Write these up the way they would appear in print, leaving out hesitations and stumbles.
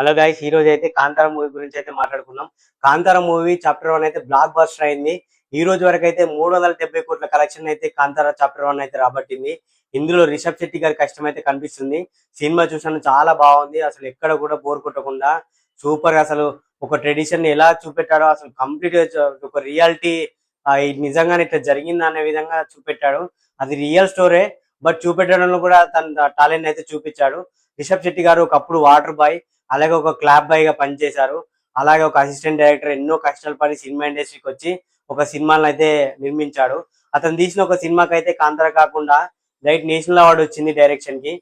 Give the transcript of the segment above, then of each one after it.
Hello guys, ఈ రోజు అయితే కాంతార మూవీ గురించి అయితే మాట్లాడుకుందాం. కాంతార మూవీ చాప్టర్ 1 అయితే బ్లాక్ బస్టర్ అయింది. ఈ రోజు వరకు అయితే 370 కోట్ల కలెక్షన్ అయితే కాంతార చాప్టర్ 1 అయితే రాబట్టింది. ఇందులో రిషబ్ శెట్టి గారి కష్టం అయితే కనిపిస్తుంది. సినిమా చూసాను, చాలా బాగుంది. అసలు ఎక్కడ కూడా బోర్ కొట్టకుండా సూపర్. అసలు ఒక ట్రెడిషన్ ఎలా చూపెట్టాడో అసలు కంప్లీట్ గా ఒక రియాలిటీ, ఇది నిజంగానే ఇట్లా జరిగింది అనే విధంగా చూపెట్టాడు. అది రియల్ స్టోరే, బట్ చూపెట్టడంలో కూడా తన టాలెంట్ అయితే చూపించాడు. రిషబ్ శెట్టి గారు ఒకప్పుడు వాటర్ బాయ్, అలాగే ఒక క్లాబ్ బాయ్ గా పనిచేశారు. అలాగే ఒక అసిస్టెంట్ డైరెక్టర్, ఎన్నో కష్టాలు పడి సినిమా ఇండస్ట్రీకి వచ్చి ఒక సినిమాలను అయితే నిర్మించాడు. అతను తీసిన ఒక సినిమాకి అయితే కాంతార కాకుండా లైట్ నేషనల్ అవార్డు వచ్చింది డైరెక్షన్ కి.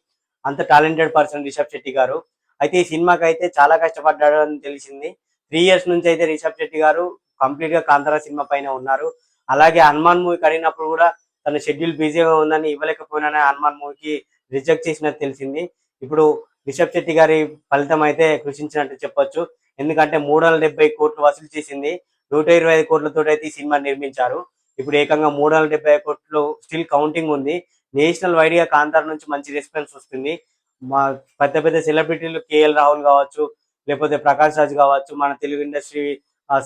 అంత టాలెంటెడ్ పర్సన్ రిషబ్ శెట్టి గారు. అయితే ఈ సినిమాకి అయితే చాలా కష్టపడ్డాడు అని తెలిసింది. 3 years నుంచి అయితే రిషబ్ శెట్టి గారు కంప్లీట్ గా కాంతార సినిమా పైన ఉన్నారు. అలాగే హనుమాన్ మూవీ కడిగినప్పుడు కూడా తన షెడ్యూల్ బిజీగా ఉందని ఇవ్వలేకపోయినా హనుమాన్ మూవీకి రిజెక్ట్ చేసినట్టు తెలిసింది. ఇప్పుడు రిషబ్ శెట్టి గారి ఫలితం అయితే కృషించినట్టు చెప్పొచ్చు. ఎందుకంటే 370 కోట్లు వసూలు చేసింది. 125 కోట్లతో అయితే ఈ సినిమా నిర్మించారు. ఇప్పుడు ఏకంగా 375 కోట్లు స్టిల్ కౌంటింగ్ ఉంది. నేషనల్ వైడ్ గా కాంతార నుంచి మంచి రెస్పాన్స్ వస్తుంది. మా పెద్ద పెద్ద సెలబ్రిటీలు కేఎల్ రాహుల్ కావచ్చు, లేకపోతే ప్రకాష్ రాజ్ కావచ్చు, మన తెలుగు ఇండస్ట్రీ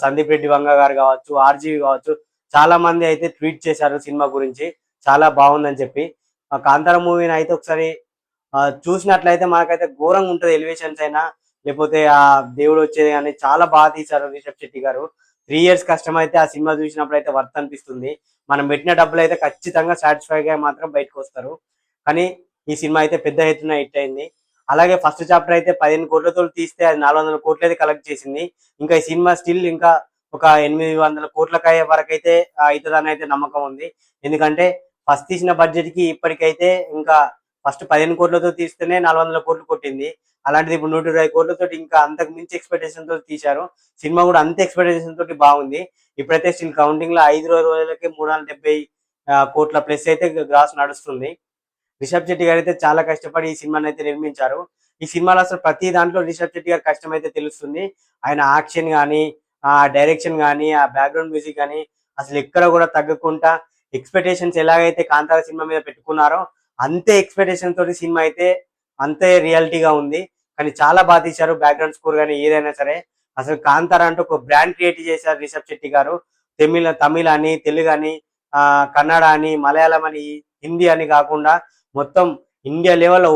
సందీప్ రెడ్డి వంగ గారు కావచ్చు, ఆర్జీవి కావచ్చు, చాలా మంది అయితే ట్వీట్ చేశారు సినిమా గురించి, చాలా బాగుందని చెప్పి. కాంతార మూవీని అయితే ఒకసారి చూసినట్లయితే మనకైతే ఘోరంగా ఉంటది. ఎలివేషన్స్ అయినా లేకపోతే ఆ దేవుడు వచ్చేది కానీ చాలా బాగా తీశారు రిషబ్ శెట్టి గారు. 3 years కష్టం అయితే ఆ సినిమా చూసినప్పుడు అయితే వర్త్ అనిపిస్తుంది. మనం పెట్టిన డబ్బులు అయితే ఖచ్చితంగా సాటిస్ఫైగా మాత్రం బయటకు వస్తారు. కానీ ఈ సినిమా అయితే పెద్ద ఎత్తున హిట్ అయింది. అలాగే ఫస్ట్ చాప్టర్ అయితే 15 కోట్లతో తీస్తే అది 400 కోట్లు అయితే కలెక్ట్ చేసింది. ఇంకా ఈ సినిమా స్టిల్ ఇంకా ఒక 800 కోట్ల వరకు అయితే అవుతుందని అయితే నమ్మకం ఉంది. ఎందుకంటే ఫస్ట్ తీసిన బడ్జెట్ కి ఇప్పటికైతే ఇంకా ఫస్ట్ 15 కోట్లతో తీస్తేనే 400 కోట్లు కొట్టింది. అలాంటిది ఇప్పుడు 120 కోట్లతో ఇంకా అంతకు మించి ఎక్స్పెక్టేషన్ తో తీశారు. సినిమా కూడా అంతే ఎక్స్పెక్టేషన్ తోటి బాగుంది. ఇప్పుడైతే స్టిల్ కౌంటింగ్ లో 5 రోజులకే 370 కోట్ల ప్లస్ అయితే గ్రాస్ నడుస్తుంది. రిషబ్ శెట్టి గారు అయితే చాలా కష్టపడి ఈ సినిమాని అయితే నిర్మించారు. ఈ సినిమాలో అసలు ప్రతి దాంట్లో రిషబ్ శెట్టి గారి కష్టం అయితే తెలుస్తుంది. ఆయన యాక్షన్ కానీ, ఆ డైరెక్షన్ కానీ, ఆ బ్యాక్గ్రౌండ్ మ్యూజిక్ కానీ అసలు ఎక్కడ కూడా తగ్గకుండా ఎక్స్పెక్టేషన్స్ ఎలాగైతే కాంతార సినిమా మీద పెట్టుకున్నారో అంతే ఎక్స్పెక్టేషన్ తోటి సినిమా అయితే అంతే రియాలిటీగా ఉంది. కానీ చాలా బాగా తీశారు. బ్యాక్గ్రౌండ్ స్కోర్ కానీ ఏదైనా సరే అసలు కాంతార అంటూ ఒక బ్రాండ్ క్రియేట్ చేశారు రిషబ్ శెట్టి గారు. తమిళ అని, తెలుగు అని, కన్నడ అని, మలయాళం అని, హిందీ అని కాకుండా మొత్తం ఇండియా లెవెల్,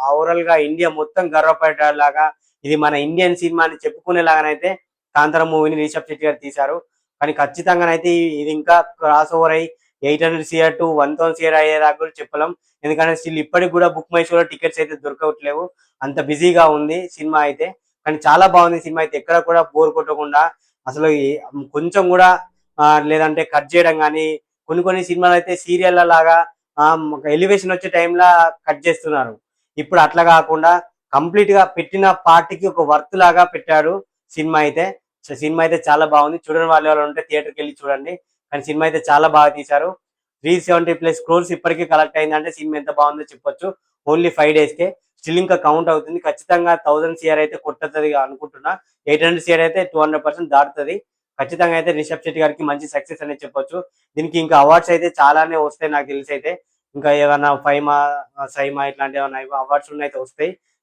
ఓవరాల్ గా ఇండియా మొత్తం గర్వపడేలాగా ఇది మన ఇండియన్ సినిమా అని చెప్పుకునేలాగానైతే కాంతార మూవీని రిషబ్ శెట్టి గారు తీశారు. కానీ ఖచ్చితంగానైతే ఇది ఇంకా క్రాస్ ఓవర్ అయ్యి 800 CR టు 1000 CR అయ్యేదాకా కూడా చెప్పలేం. ఎందుకంటే స్టిల్ ఇప్పటికి కూడా బుక్ మై షోలో టికెట్స్ అయితే దొరకట్లేవు. అంత బిజీగా ఉంది సినిమా అయితే. కానీ చాలా బాగుంది సినిమా అయితే. ఎక్కడ కూడా బోర్ కొట్టకుండా అసలు కొంచెం కూడా లేదంటే కట్ చేయడం కానీ, కొన్ని సినిమాలు అయితే సీరియల్ లాగా ఎలివేషన్ వచ్చే టైంలో కట్ చేస్తున్నారు. ఇప్పుడు అట్లా కాకుండా కంప్లీట్ గా పెట్టిన పార్టీకి ఒక వర్త్ లాగా పెట్టాడు సినిమా అయితే. సినిమా అయితే చాలా బాగుంది. చూడని వాళ్ళు ఉంటే థియేటర్కి వెళ్ళి చూడండి. కానీ సినిమా అయితే చాలా బాగా తీశారు. 370+ crores ఇప్పటికీ కలెక్ట్ అయిందంటే సినిమా ఎంత బాగుందో చెప్పొచ్చు. ఓన్లీ 5 days కే. స్టిల్ ఇంకా కౌంట్ అవుతుంది. ఖచ్చితంగా 1000 CR అయితే కొట్టతుంది అనుకుంటున్నా. 800 CR అయితే 200% దాటుతుంది. ఖచ్చితంగా అయితే రిషబ్ శెట్టి గారికి మంచి సక్సెస్ అనేది చెప్పొచ్చు. దీనికి ఇంకా అవార్డ్స్ అయితే చాలానే వస్తాయి నాకు తెలిసి అయితే. ఇంకా ఏమైనా ఫైమా, సైమా ఇట్లాంటి ఏమైనా అవార్డ్స్ అయితే వస్తాయి.